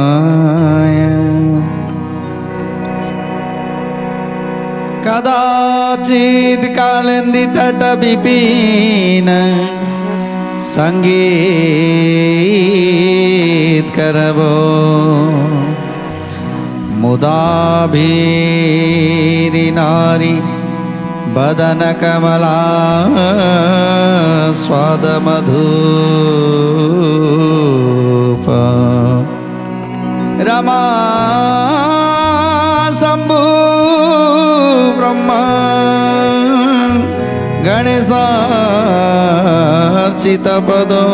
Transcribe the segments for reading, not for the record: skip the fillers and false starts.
पुरुषोत्तमाय कदाचित् कालिन्दितट विपिन संगीत करवो मुदाभीरि नारी बदन कमला स्वाद मधुप रमा शंभु ब्रह्मा गणेशार्चित पदो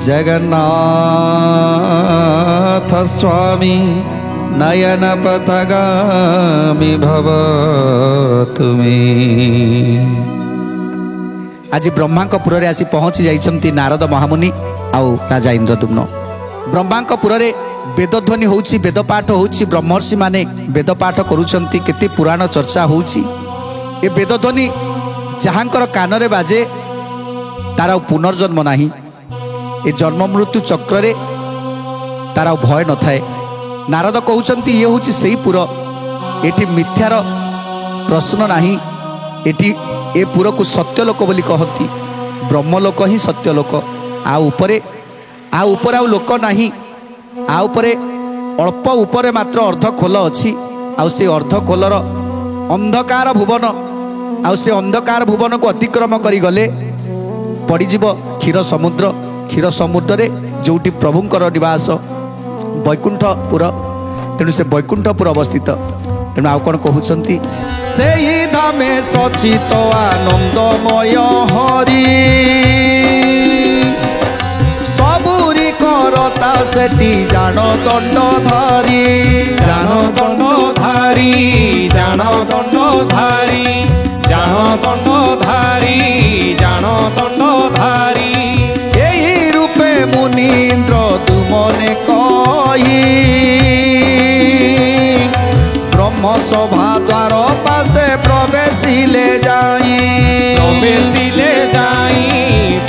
जगन्नाथ स्वामी नयन पथगामी भव तुमी। आज ब्रह्मांकपुर रे आसी पहुँची जाइछंती नारद महामुनि आउ राजा इंद्रदुम्न। ब्रह्मांकपुर रे वेदध्वनि होउछि, वेदपाठ होउछि, ब्रह्मर्षि माने वेदपाठ करूछंती, केते पुराण चर्चा होउछि। ए वेदध्वनि जहांकर कानरे बाजे तार पुनर्जन्म नाही। ए जन्म मृत्यु चक्र रे तार भय न थाए। नारद कहउछंती ये होउछि सेही पुर, एठी मिथ्यार प्रश्न नाही। एठी ए पुर को सत्यलोक बोली कहती, ब्रह्मलोक ही सत्यलोक। आ उपरे आउ लोक नाही। आ उपरे अल्प उपरे मात्र अर्ध खोल अछि। आ से अर्ध खोलर अंधकार भुवन, आ से अंधकार भुवन को अतिक्रम करी गले पड़ीजीव क्षीर समुद्र। क्षीर समुद्र रे जोटी प्रभुंकर निवास वैकुंठपुर, तेणु से वैकुंठपुर अवस्थित। तेणु आउ कौन कहउछंती, सेही धामे सचित आनंदमय हरि सबुरी करता सेठी जान दंडधारी। जान दंडधारी, जान दंडधारी, जान दंडधारी, जान दंडधारी। एही रूपे मुनीन्द्र तुमने कही ब्रह्म सभा द्वार पासे प्रवेशिले जाई। प्रवेशिले जाई,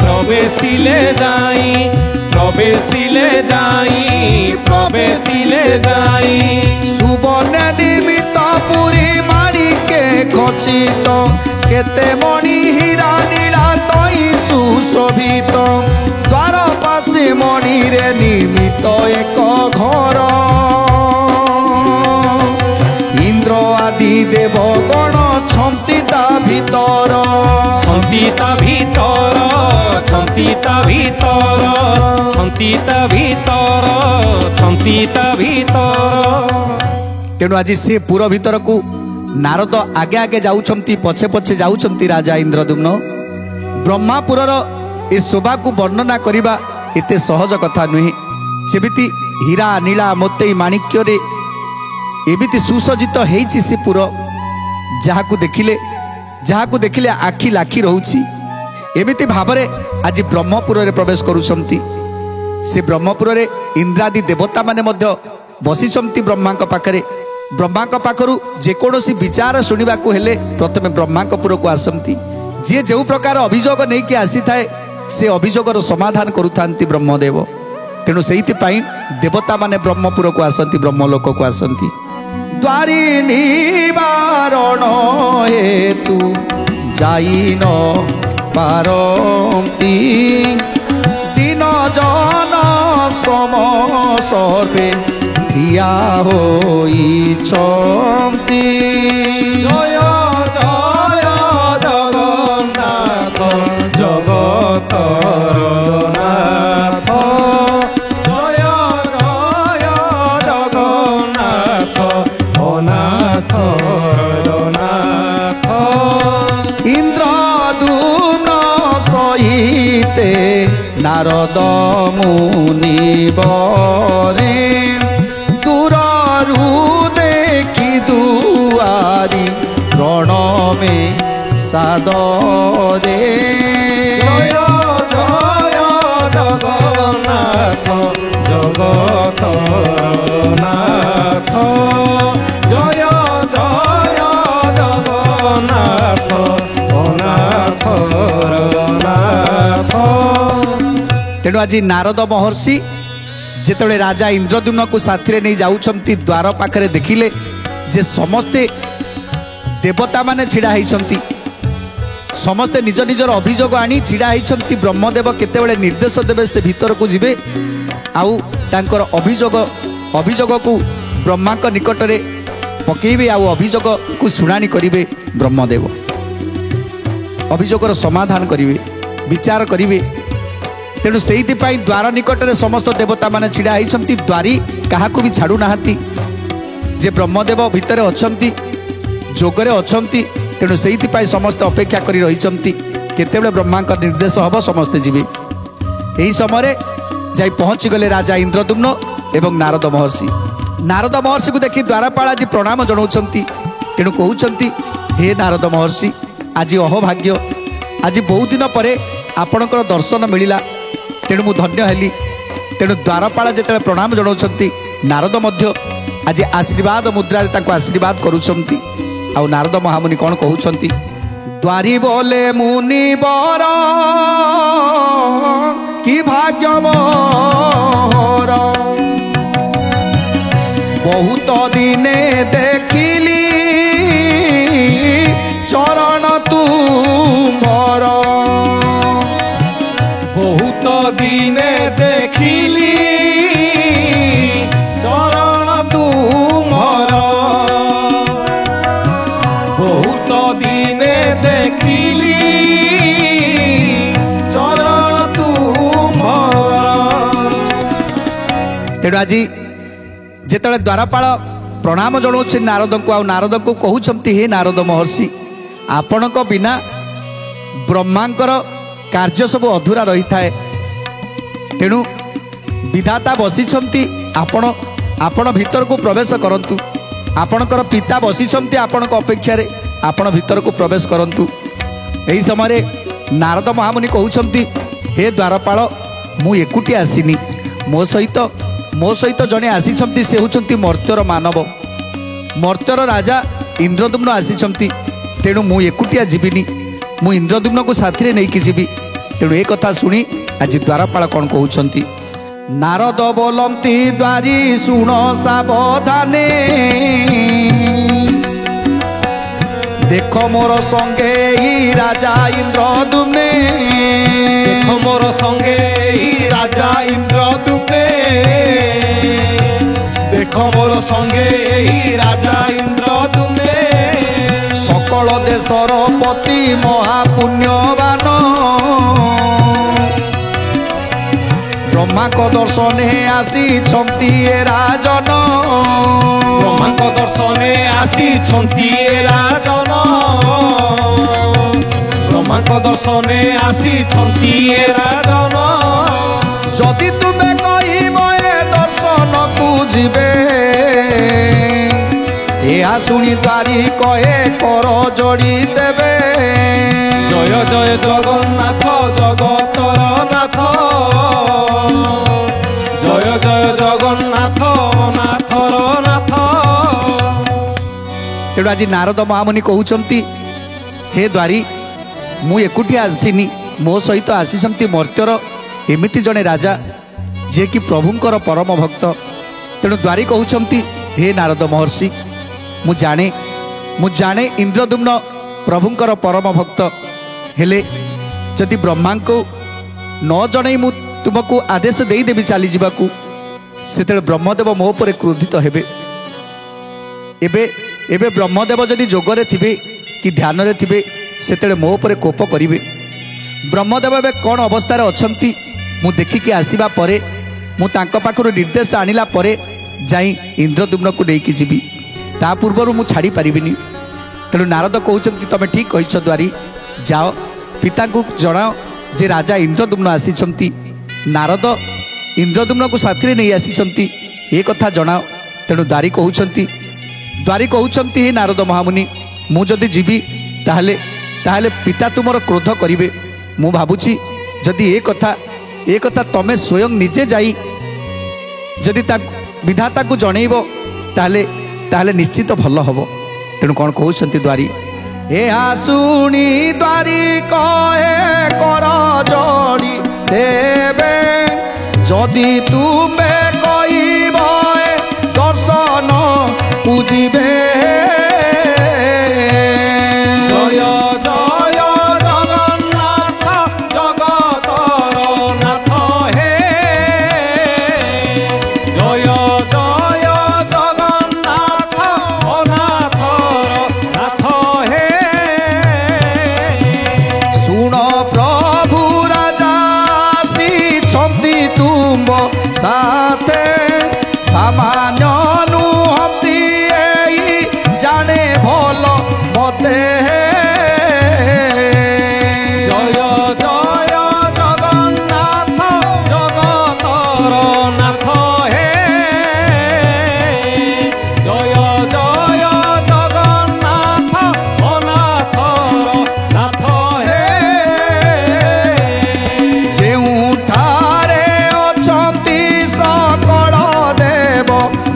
प्रवेशिले जाई, प्रवेशिले जाई, प्रवेशिले जाई। सुवर्ण निर्मित पुरी माणिके खचित केते मणि हीरा नीला तई सुशोभित। द्वार पासे मणि रे निर्मित एक घर, इंद्र आदि देवगण छंती ता भीतर। छंती ता भीतर, छंती ता भीतर, छंती ता भीतर, छंती ता भीतर। तेणु आज से पुर भीतर को नारद आगे आगे जाउछंती, पछे पछे जाउछंती राजा इंद्रदुम्न। ब्रह्मापुरर ए शोभा को वर्णना करिबा एते सहज कथा नुहे। जेमिति हीरा नीला मोती माणिक्य रे एमिति सुसज्जित हेइछि से पुर, जहाकू देखिले आखि लाखि रहउछि। एमिति भाबरे आज ब्रह्मपुर रे प्रवेश करूछंती। से ब्रह्मपुर रे इंद्रादि देवता माने मध्य बसिछंती ब्रह्मांक पाखरे। ब्रह्मांक पाखरु जेकोसी विचार शुणिबाकू हेले प्रथमे ब्रह्मांकपुर को आसंती। जे जो प्रकार अभियोग नहीं कि आसी थाए से अभियोगर समाधान करुथांती ब्रह्मदेव। तेणु सेहिति पाई देवता माने ब्रह्मपुर को आसंती, ब्रह्मलोक को आसंती। द्वारी निवारण हेतु जाइन पारंती दिन जन सम सर्वे ठिया होइछंती। जय जय जगन्नाथ जगतर नाथ, जय जय जगन्नाथ अनाथ नाथ। इंद्रदुम्न सहिते नारद मुनि बरे दूररू देखी दुआरी प्रणमे सादरे। जय तेणु आज नारद महर्षि जेतले राजा इंद्रद्युम्न को साथी नहीं जाउछंती द्वार पाखरे देखिले जे समस्ते देवता माने छिड़ा होती समस्ते निज निजर अभियोग आनी छिड़ा होती ब्रह्मदेव केतेबेले निर्देश देवे से भीतर को जिबे आउ तांकर अभियोग को ब्रह्मा निकट में पकेबे आउ अभियोग को शुणाणी करिवे ब्रह्मदेव अभियोगर समाधान करिवे विचार करिवे तेणु से द्वार निकट में समस्त देवता माने छिड़ा होती द्वारी क्या भी छाड़ू नाहांती जे ब्रह्मदेव भितर अछंती जोगरे अछंती तेणु से समस्त अपेक्षा करी रहिछंती केतेबेले ब्रह्मा निर्देश हब समस्ते जीवे यही समय जाई पहुँची गले राजा इंद्रद्युम्न एवं नारद महर्षि को देखी द्वारपाल आज प्रणाम जनाउछंती तेणु कहउछंती हे नारद महर्षि आज अहोभाग्य आज बहुत दिन पर आपणकर दर्शन मिलिला तेणु मु धन्य हेली तेणु द्वारपाल जेते प्रणाम जनाउछंती नारद मध्य आज आशीर्वाद मुद्रा ताको आशीर्वाद करुछंती आउ नारद महामुनि कौन कहउछंती द्वारी बोले मुनि बर कि भाग्य मोर बहुत दिने देखिली चरण तुमर बहुत दिने देखिली चरण तुमर बहुत दिने देखिली चरण तुमर। तेणु आज जेतले द्वारपाल प्रणाम जनाऊँ नारद को आ नारद को कहते हे नारद महर्षि आपण बिना ब्रह्मांकर कार्य सब अधूरा रही थाए तेणु विधाता बसी आपण आपण भीतर को प्रवेश करंतु आपणकर पिता बसी आपण अपेक्षा आपण भीतर को प्रवेश करंतु यही समय नारद महामुनि कहते हे द्वारपाल मु एकुटी आसीनी मो सहित जड़े आसी से होती मर्त्यर मानव मर्त्यर राजा इंद्रद्युम्न आसी तेणु मु एकुटिया जीविनी मु इंद्रद्युम्न को साथी नहीं कि जीवी तेणु एक कथा शुणी आज द्वारपाल कौन कहते नारद बोलती द्वारी शुण सावधाने देख मोर संगे ई राजा इंद्रद्युम्ने देख मोर संगे ई राजा इंद्रद्युम्ने देख मोर संगे ई राजा इंद्रद्युम्ने सकल देशर पति महापुण्यवान ब्रह्मा को दर्शने आसी राजन ब्रह्मा को दर्शने आसी राजन ब्रह्मा को दर्शने आसी राजन जदि तुमे कहिब ए दर्शन को जीवे या शुणी द्वारी कहे कर जोड़ी देवे जय जय जगन्नाथ जगतर नाथ जय जय जगन्नाथ नाथर नाथ। तेणु आज नारद महामुनि कहते हे द्वारी मु एकुटी आसीनी मो सहित आसी मर्त्यर एमिति जड़े राजा जे कि प्रभुंकर परम भक्त तेणु द्वारी कहते हे नारद महर्षि मु जाने इंद्रद्युम्न प्रभुंकर परम भक्त हेले जदि ब्रह्मा को न जन मु तुमको आदेश देदेवी चली जावाकू से ब्रह्मदेव मो पर क्रोधित हेबे एबे ब्रह्मदेव जदि जोगरे थिबे कि ध्यान रे थिबे से मो पर कोप करिवे ब्रह्मदेव एबे कौन अवस्था अच्छी मु देखिकी आसवा पर मु तांको पाखरु निर्देश आनिला परे जाई इंद्रद्युम्न को लेकिन जीवी ता पूर्व मु छाड़ी पारिबिनी तेणु नारद कहते तमें ठीक कहिछ द्वारी जाओ पिता को जनाओ जे राजा इंद्रद्युम्न आसी नारद इंद्रद्युम्न को साथी नहीं आसी ये कथा जनाओ तेणु द्वारी कहते हे नारद महामुनि मु जदि जीवी ताहले ताहले पिता तुमर क्रोध करिवे मु भाबुची जदि ए कथा तमें स्वयं निजे जाई जदि विधाता को जनइब ताहले ताहले निश्चित भल हम तेणु कौन कहते द्वारी ए शुणी द्वारी कहे कर जोड़ी देवे যদি তুমে কইব দর্শন পুজিবে জয় জয় জগন্নাথ জগতর নাথ হে জয় জয় জগন্নাথ অনাথর নাথ হে শুণ প্রভু রাজা আসিছন্তি তুম্ব সাথে সামান্য নুহতি এই জানে ভাল মতে জয় জয় জগন্নাথ জগতর নাথ হে জয় জয় জগন্নাথ অনাথর নাথ হে ଯେଉଁଠାରେ ଅଛନ୍ତି ସକଳ ଦେବ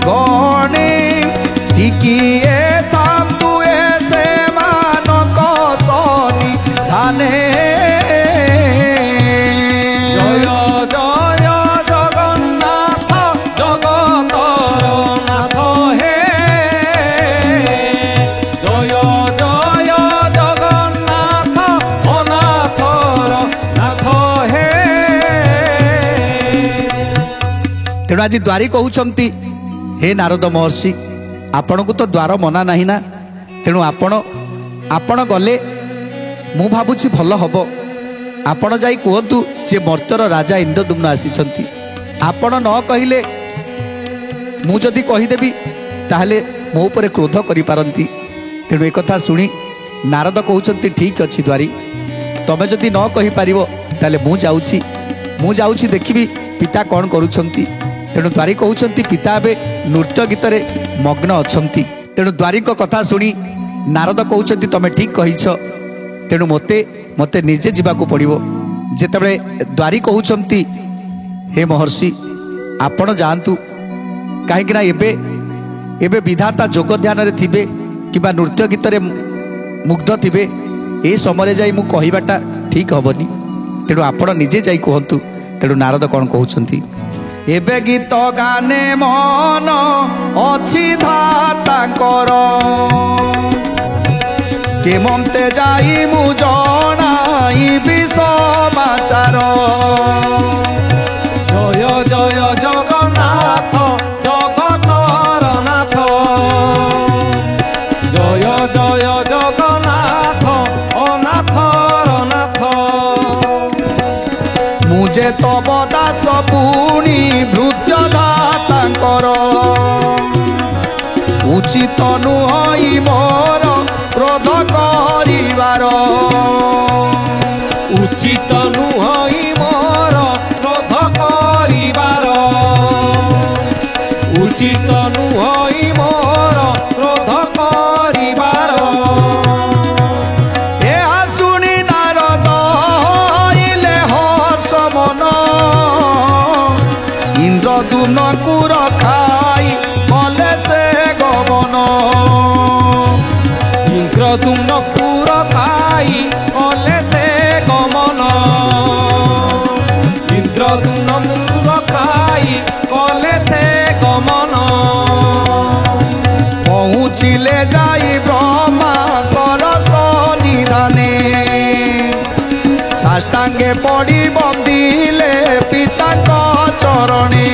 ଗଣି ଟିକିଏ ଥାନ୍ତୁ ଏ ସେମାନଙ୍କ ସନି ଧାନେ জয় জয় জগন্নাথ জগতর নাথ হে জয় জয় জগন্নাথ অনাথর নাথ হে ତେଣୁ ଆଜି ଦ୍ୱାରୀ କହୁଛନ୍ତି ହେ ନାରଦ ମହର୍ଷି ଆପଣଙ୍କୁ ତ ଦ୍ୱାର ମନା ନାହିଁ ନା ତେଣୁ ଆପଣ ଗଲେ ମୁଁ ଭାବୁଛି ଭଲ ହେବ ଆପଣ ଯାଇ କୁହନ୍ତୁ ଯେ ମର୍ତ୍ତ୍ୟର ରାଜା ଇନ୍ଦ୍ରଦ୍ୟୁମ୍ନ ଆସିଛନ୍ତି ଆପଣ ନ କହିଲେ ମୁଁ ଯଦି କହିଦେବି ତାହେଲେ ମୋ ଉପରେ କ୍ରୋଧ କରିପାରନ୍ତି ତେଣୁ ଏକଥା ଶୁଣି ନାରଦ କହୁଛନ୍ତି ଠିକ୍ ଅଛି ଦ୍ୱାରୀ ତମେ ଯଦି ନ କହିପାରିବ ତାହେଲେ ମୁଁ ଯାଉଛି ଦେଖିବି ପିତା କ'ଣ କରୁଛନ୍ତି ତେଣୁ ଦ୍ୱାରୀ କହୁଛନ୍ତି ପିତା ଏବେ ନୃତ୍ୟ ଗୀତରେ ମଗ୍ନ ଅଛନ୍ତି ତେଣୁ ଦ୍ୱାରୀଙ୍କ କଥା ଶୁଣି ନାରଦ କହୁଛନ୍ତି ତମେ ଠିକ୍ କହିଛ ତେଣୁ ମୋତେ ନିଜେ ଯିବାକୁ ପଡ଼ିବ ଯେତେବେଳେ ଦ୍ୱାରୀ କହୁଛନ୍ତି ହେ ମହର୍ଷି ଆପଣ ଯାଆନ୍ତୁ କାହିଁକିନା ଏବେ ବିଧାତା ଯୋଗ ଧ୍ୟାନରେ ଥିବେ କିମ୍ବା ନୃତ୍ୟ ଗୀତରେ ମୁଗ୍ଧ ଥିବେ ଏ ସମୟରେ ଯାଇ ମୁଁ କହିବାଟା ଠିକ୍ ହେବନି ତେଣୁ ଆପଣ ନିଜେ ଯାଇ କୁହନ୍ତୁ ତେଣୁ ନାରଦ କ'ଣ କହୁଛନ୍ତି ଏବେ ଗୀତ ଗାନେ ମନ ଅଛି ଧାତାଙ୍କର କେମନ୍ତେ ଯାଇ ମୁଁ ଜଣାଇବି ସମାଚାର জয় জয় জগন্নাথ জগতর নাথ জয় জয় জগন্নাথ অনাথর নাথ ମୁଁ ଯେ ତବ ଦାସ ପୁଣି ଭୃତ୍ୟ ଧାତାଙ୍କର ଉଚିତ ନୁହଁ ମୋର କ୍ରୋଧ କରିବାର উচিত নুহই মোর ক্রোধ করিবার উচিত নুহই মোর ক্রোধ করিবার ଏହା ଶୁଣି ନାରଦ ଇଲେ ହର୍ଷ ମନ ଇନ୍ଦ୍ରଦ୍ୟୁମ୍ନଙ୍କୁ ରଖାଇ କଲେ ସେ ଗମନ ইন্দ্রদুম্ন পুর খাই কলে সে গমন ইন্দ্রদুম্ন পুর খাই কলে সে গমন ପହୁଞ୍ଚିଲେ ଯାଇ ବ୍ରହ୍ମାଙ୍କର ସନ୍ନିଧାନେ ସାଷ୍ଟାଙ୍ଗେ ପଡ଼ି ବନ୍ଦିଲେ ପିତାଙ୍କ ଚରଣେ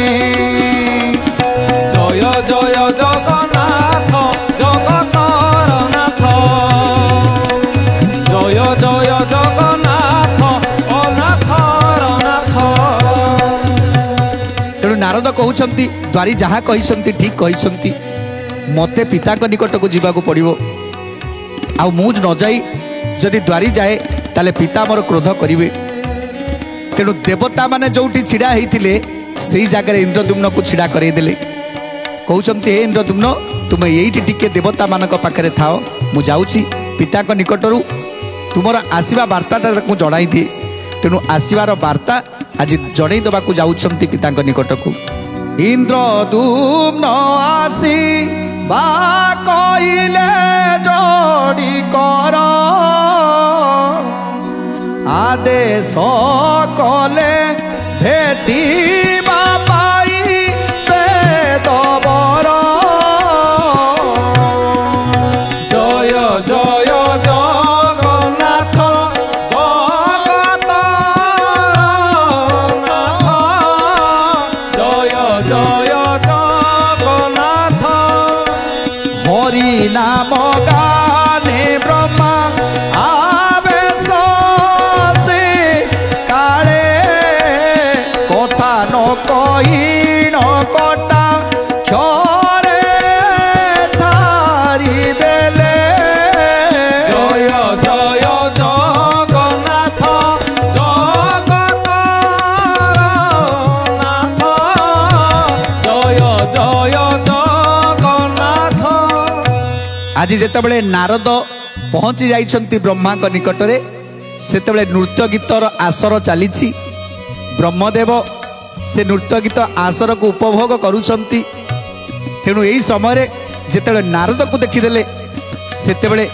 জয় জয় জগন্নাথ জগতর নাথ জয় জয় জগন্নাথ অনাথর নাথ ତେଣୁ ନାରଦ କହୁଛନ୍ତି ଦ୍ୱାରୀ ଯାହା କହିଛନ୍ତି ଠିକ୍ କହିଛନ୍ତି ମୋତେ ପିତାଙ୍କ ନିକଟକୁ ଯିବାକୁ ପଡ଼ିବ ଆଉ ମୁଁ ନ ଯାଇ ଯଦି ଦ୍ୱାରୀ ଯାଏ ତାହେଲେ ପିତା ମୋର କ୍ରୋଧ କରିବେ ତେଣୁ ଦେବତାମାନେ ଯେଉଁଠି ଛିଡ଼ା ହେଇଥିଲେ ସେଇ ଜାଗାରେ ଇନ୍ଦ୍ରଦ୍ୟୁମ୍ନକୁ ଛିଡ଼ା କରେଇଦେଲେ କହୁଛନ୍ତି ହେ ଇନ୍ଦ୍ରଦ୍ୟୁମ୍ନ ତୁମେ ଏଇଠି ଟିକେ ଦେବତାମାନଙ୍କ ପାଖରେ ଥାଅ ମୁଁ ଯାଉଛି ପିତାଙ୍କ ନିକଟରୁ ତୁମର ଆସିବା ବାର୍ତ୍ତାଟା ମୁଁ ଜଣାଇ ଦିଏ ତେଣୁ ଆସିବାର ବାର୍ତ୍ତା ଆଜି ଜଣାଇ ଦେବାକୁ ଯାଉଛନ୍ତି ପିତାଙ୍କ ନିକଟକୁ ଇନ୍ଦ୍ରଦ୍ୟୁମ୍ନ ଆସି ବା କହିଲେ ଯୋଡ଼ି କର ଆଦେଶ କଲେ ଭେଟିବା आज जितेबले नारद पहुँची जाइछंती ब्रह्मा निकटरे सेतेबले नृत्य गीतर आसर चली ब्रह्मदेव से नृत्य गीत आसर को उपभोग करुछंती। तेणु यही समय जितेबले नारद को देखीदेले सेतेबले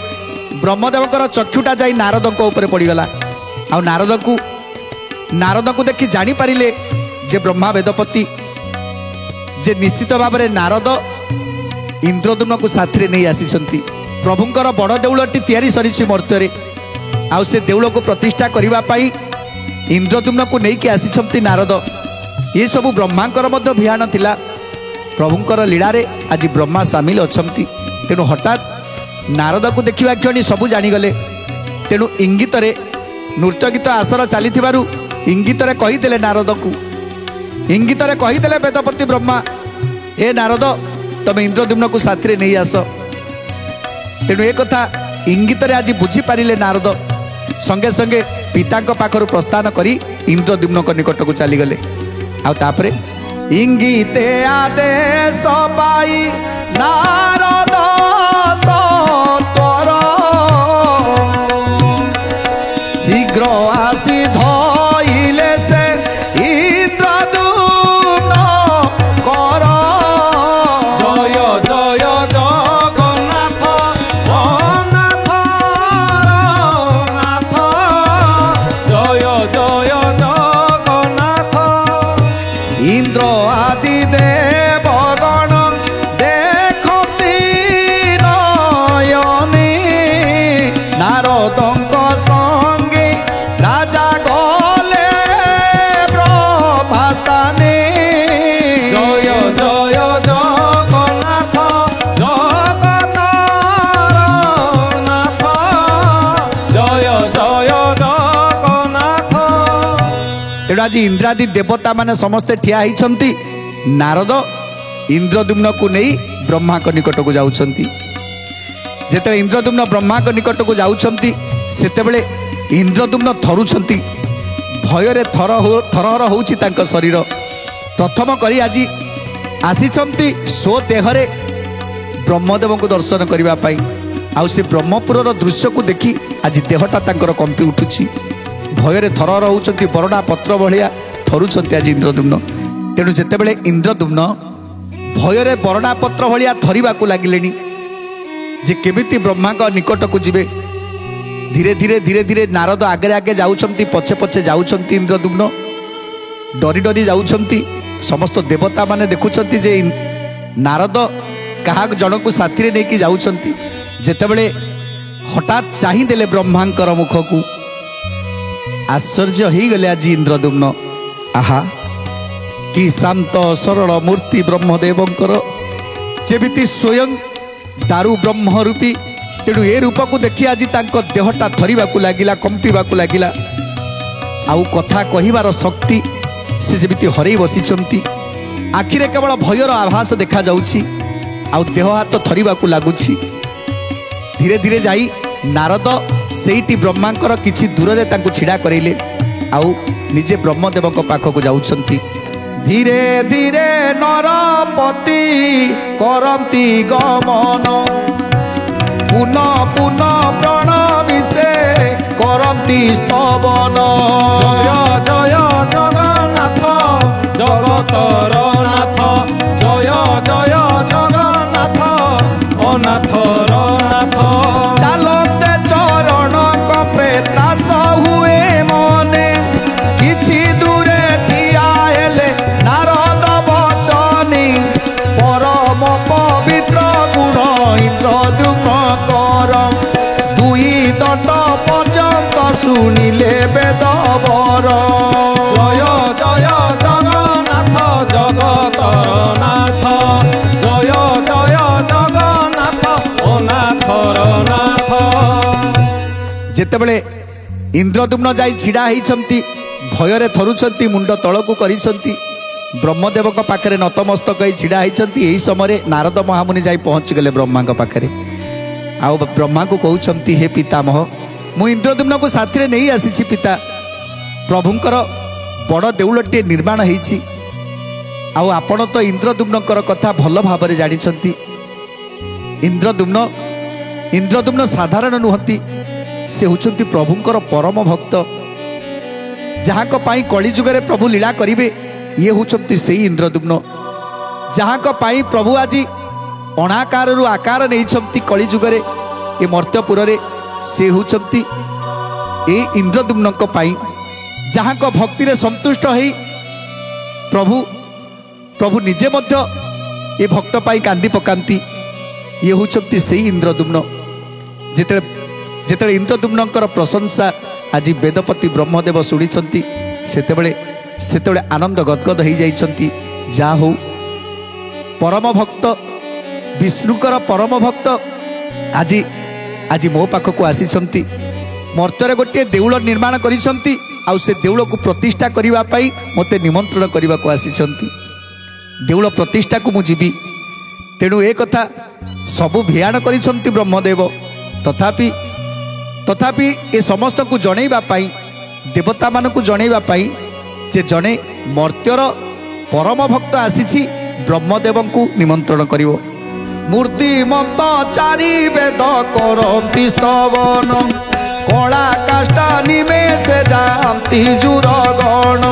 ब्रह्मदेवकर चक्षुटा जाई नारद ऊपर पड़गला। आ नारद को देखी जानी पारिले जे ब्रह्मा वेदपति जे निश्चित भाव में नारद इंद्रदुम्न को साथी नहीं आसी प्रभुंकर बड़ देउलटी तैयारी सरी मर्त्य आउ से देउल को प्रतिष्ठा करने इंद्रदुम्न को लेकिन आसी नारद ये सब ब्रह्मांकर भियान थिला। प्रभुंकर लीला रे आज ब्रह्मा सामिल अछंती। तेणु हठात नारद को देखा क्षणी सबू जानीगले। तेणु इंगित नृत्य गीत आसर चली इंगित कहीदेले नारद को इंगित कहीदेले वेदपति ब्रह्मा ए नारद तमे इंद्रदुम्न को साथी नहीं आस। तेणु एक कथा इंगित आज बुझीपारे नारद संगे संगे पिता पाखर प्रस्थान करी इंद्रदुम्न निकट को चलीगले। आउे इंगिते आदेश पाई नारद सत्वर शीघ्र आसी धइले से इंद्रदुम्न कर जय जय जगन्नाथ नाथ नाथ जय जय जगन्नाथ। इंद्र आदि देवगण देखती नयनी नारदंक संगे राजा गले ब्रह्मस्थाने। जय जय जगन्नाथ जगतर नाथ जय जय जगन्नाथ। तेणु आज इंद्रादि देवता माने समस्ते ठिया होइछंती। नारद इंद्रदुम्न को नहीं ब्रह्मा निकट को जाउछंती। जेते इंद्रदुम्न ब्रह्मा निकट को जाउछंती सेतेबेले इंद्रदुम्न थरुछंती भୟରେ थरहर होउछि तांको शरीर। प्रथम करी आज आसीछंती सो देहरे ब्रह्मदेव को दर्शन करबा पाई। आउ से ब्रह्मपुरर दृश्य को देखी आज देहटा तांकर कंपी उठुछि भୟରେ थरहर होउछंती बरडा पत्र भलिया थरुछंती आज इंद्रदुम्न। तेणु जेतेबेले इंद्रदुम्न भୟରେ बरडा पत्र भलिया थरिबाकू लागिलेनी जे केमिति ब्रह्मा निकट को जिबे। धीरे धीरे धीरे धीरे नारद आगे आगे जाउछंती पछे पछे जाउछंती इंद्रदुम्न डरी डरी जाउछंती। समस्त देवता माने देखुछंती जे नारद कहा जन को साथी नहीं कि जाउछंती। जेतेबेले हठात चाही देले ब्रह्मांकर मुख को आश्चर्य हो गले आज इंद्रदुम्न। आहा कि शांत सरल मूर्ति ब्रह्मदेवंकर जेमिति स्वयं दारु ब्रह्म रूपी। तेणु ए रूप को देखी आज तांको देहटा थरिबाकू लागिला कंपिबाकू लागिला। आउ कथा कहिबार शक्ति से जेमिति हरई बसिछंती। आखिरे केवल भयर आभास देखा जाउछि आउ देह हाथ थरिबाकू लागुछि। धीरे धीरे जाई नारद सेठी ब्रह्मांकर किछि दूर रे तांको छिड़ा करैले आउ निजे ब्रह्मदेवक पाखक जाउछंती। धीरे धीरे नरपति करंती गमन पुनः पुनः प्रणवी से करंती स्तवन। जय जय जगन्नाथ जगतर नाथ जय जय जगन्नाथ अनाथर नाथ। चालते चरण कपे त्रास हुए मने किछि दूरे ठिया हेले नारद बचनी परम पवित्र गुण इंद्रदुम्न कर। दुई दंड पर्यंत शुणिले वेदवर। जय जय जगन्नाथ जगतर नाथ जय जय जगन्नाथ अनाथर नाथ। जेतेबेले इंद्रदुम्न जाई छिड़ा होइछंती भୟରେ थरुछंती मुंड तळकू करिछंती ब्रह्मदेव पाखरे नतमस्तक छिड़ा होइछंती। एही समय नारद महामुनि जाई पहुँच गले ब्रह्मा पाखरे। आउ ब्रह्मा को कहउछंती हे पितामह मु इंद्रदुम्न को साथी नहीं आसी पिता प्रभुंकर बड़ देउलटे निर्माण होइछि। आउ आपण तो इंद्रदुम्नकर कथा भल भाव जानिछंती। इंद्रदुम्न ଇନ୍ଦ୍ରଦୁମ୍ନ ସାଧାରଣ ନୁହନ୍ତି, ସେ ହେଉଛନ୍ତି ପ୍ରଭୁଙ୍କର ପରମ ଭକ୍ତ। ଯାହାଙ୍କ ପାଇଁ କଳିଯୁଗରେ ପ୍ରଭୁ ଲୀଳା କରିବେ ଇଏ ହେଉଛନ୍ତି ସେଇ ଇନ୍ଦ୍ରଦୁମ୍ନ। ଯାହାଙ୍କ ପାଇଁ ପ୍ରଭୁ ଆଜି ଅଣାକାରରୁ ଆକାର ନେଇଛନ୍ତି କଳିଯୁଗରେ ଏ ମର୍ତ୍ତ୍ୟପୁରରେ, ସେ ହେଉଛନ୍ତି ଏ ଇନ୍ଦ୍ରଦୁମ୍ନଙ୍କ ପାଇଁ। ଯାହାଙ୍କ ଭକ୍ତିରେ ସନ୍ତୁଷ୍ଟ ହେଇ ପ୍ରଭୁ ନିଜେ ମଧ୍ୟ ଏ ଭକ୍ତ ପାଇଁ କାନ୍ଦି ପକାନ୍ତି, ଇଏ ହେଉଛନ୍ତି ସେଇ ଇନ୍ଦ୍ରଦୁମ୍ନ। ଯେତେବେଳେ ଇନ୍ଦ୍ରଦୁମ୍ନଙ୍କର ପ୍ରଶଂସା ଆଜି ବେଦପତି ବ୍ରହ୍ମଦେବ ଶୁଣିଛନ୍ତି, ସେତେବେଳେ ଆନନ୍ଦ ଗଦଗଦ ହେଇଯାଇଛନ୍ତି। ଯାହା ହଉ ପରମ ଭକ୍ତ, ବିଷ୍ଣୁଙ୍କର ପରମ ଭକ୍ତ ଆଜି ମୋ ପାଖକୁ ଆସିଛନ୍ତି। ମର୍ତ୍ତ୍ୟରେ ଗୋଟିଏ ଦେଉଳ ନିର୍ମାଣ କରିଛନ୍ତି, ଆଉ ସେ ଦେଉଳକୁ ପ୍ରତିଷ୍ଠା କରିବା ପାଇଁ ମୋତେ ନିମନ୍ତ୍ରଣ କରିବାକୁ ଆସିଛନ୍ତି। ଦେଉଳ ପ୍ରତିଷ୍ଠାକୁ ମୁଁ ଯିବି। ତେଣୁ ଏ କଥା ସବୁ ଭିଆଣ କରିଛନ୍ତି ବ୍ରହ୍ମଦେବ। ତଥାପି ଏ ସମସ୍ତଙ୍କୁ ଜଣେଇବା ପାଇଁ, ଦେବତାମାନଙ୍କୁ ଜଣେଇବା ପାଇଁ ଯେ ଜଣେ ମର୍ତ୍ତ୍ୟର ପରମ ଭକ୍ତ ଆସିଛି, ବ୍ରହ୍ମଦେବଙ୍କୁ ନିମନ୍ତ୍ରଣ କରିବ। ମୂର୍ତ୍ତିମନ୍ତ ଚାରି ବେଦ କରନ୍ତି ସ୍ତବନ, କଳା କାଷ୍ଠା ନିମେଷେ ଯାଆନ୍ତି ଜୁରଗଣ।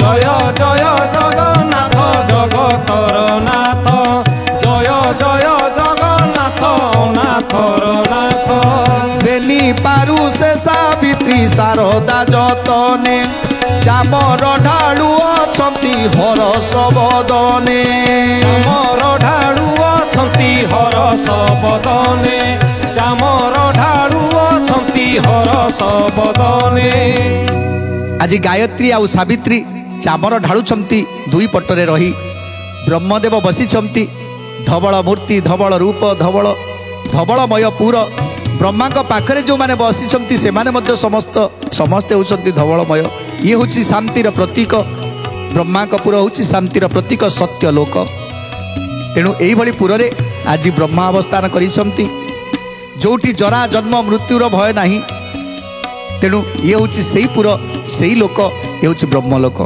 ଜୟ ଜୟ ଜଗନ୍ନାଥ ଜଗତର ନାଥ, ଜୟ ଜୟ ଜଗନ୍ନାଥ ନାଥର ନାଥ। ବେନି ପାରୁ ସେ ସାବିତ୍ରୀ ଶାରଦା ଯତନେ, ଚାମର ଢାଳୁ ଅଛନ୍ତି ହରସ ବଦନେ। ଚାମର ଢାଳୁ ଅଛନ୍ତି ହରସ ବଦନେ, ଚାମର ଢାଳୁ ଅଛନ୍ତି ହରସ ବଦନେ। ଆଜି ଗାୟତ୍ରୀ ଆଉ ସାବିତ୍ରୀ ଚାମର ଢାଳୁଛନ୍ତି ଦୁଇ ପଟରେ ରହି। ବ୍ରହ୍ମଦେବ ବସିଛନ୍ତି, ଧବଳ ମୂର୍ତ୍ତି, ଧବଳ ରୂପ, ଧବଳମୟ ପୁର। ବ୍ରହ୍ମାଙ୍କ ପାଖରେ ଯେଉଁମାନେ ବସିଛନ୍ତି ସେମାନେ ମଧ୍ୟ ସମସ୍ତେ ହେଉଛନ୍ତି ଧବଳମୟ। ଇଏ ହେଉଛି ଶାନ୍ତିର ପ୍ରତୀକ। ବ୍ରହ୍ମାଙ୍କ ପୁର ହେଉଛି ଶାନ୍ତିର ପ୍ରତୀକ, ସତ୍ୟ ଲୋକ। ତେଣୁ ଏଇଭଳି ପୁରରେ ଆଜି ବ୍ରହ୍ମା ଅବସ୍ଥାନ କରିଛନ୍ତି, ଯେଉଁଠି ଜରା ଜନ୍ମ ମୃତ୍ୟୁର ଭୟ ନାହିଁ। ତେଣୁ ଇଏ ହେଉଛି ସେଇ ପୁର, ସେଇ ଲୋକ, ଇଏ ହେଉଛି ବ୍ରହ୍ମଲୋକ।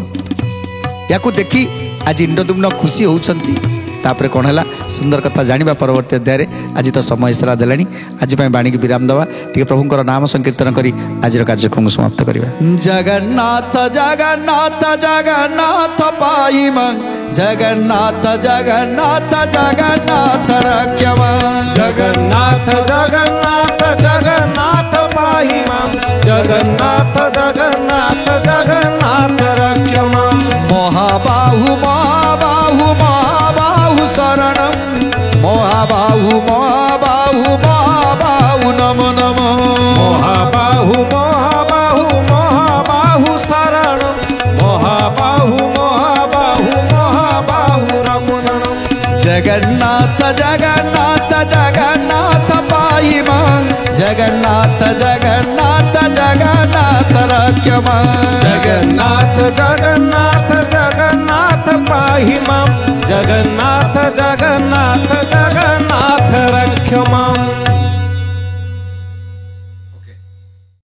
ୟାକୁ ଦେଖି ଆଜି ଇନ୍ଦ୍ରଦୁମ୍ନ ଖୁସି ହେଉଛନ୍ତି। ତାପରେ କ'ଣ ହେଲା ସୁନ୍ଦର କଥା ଜାଣିବା ପରବର୍ତ୍ତୀ ଅଧ୍ୟାୟରେ। ଆଜି ତ ସମୟ ଇସାରା ଦେଲାଣି, ଆଜି ପାଇଁ ବାଣୀକି ବିରାମ ଦେବା। ଟିକେ ପ୍ରଭୁଙ୍କର ନାମ ସଂକୀର୍ତ୍ତନ କରି ଆଜିର କାର୍ଯ୍ୟକ୍ରମ ସମାପ୍ତ କରିବା। ଜଗନ୍ନାଥ ଜଗନ୍ନାଥ ଜଗନ୍ନାଥ ପାଇମ, ଜଗନ୍ନାଥ ଜଗନ୍ନାଥ ଜଗନ୍ନାଥ ରକ୍ଷମ। ଜଗନ୍ନାଥ ଜଗନ୍ନାଥ ଜଗନ୍ନାଥ ପାହିମାଂ, ଜଗନ୍ନାଥ ଜଗନ୍ନାଥ ଜଗନ୍ନାଥ ରକ୍ଷମାଂ। ମହାବାହୁ ମହାବାହୁ ମହାବାହୁ ଶରଣଂ, ମହାବାହୁ ମହାବାହୁ ମହାବାହୁ ନମ ନମ। ମହାବାହୁ ମହାବାହୁ ମହାବାହୁ ଶରଣଂ, ମହାବାହୁ ମହାବାହୁ ମହାବାହୁ ରମଣଂ। ଜଗନ୍ନାଥ ଜଗନ୍ନାଥ ଜଗନ୍ନାଥ ପାଇମାଂ, ଜଗନ୍ନାଥ ଜଗନ୍ନାଥ ଜଗନ୍ନାଥ ରକ୍ଷମାଂ। ଜଗନ୍ନାଥ ଜଗନ୍ନାଥ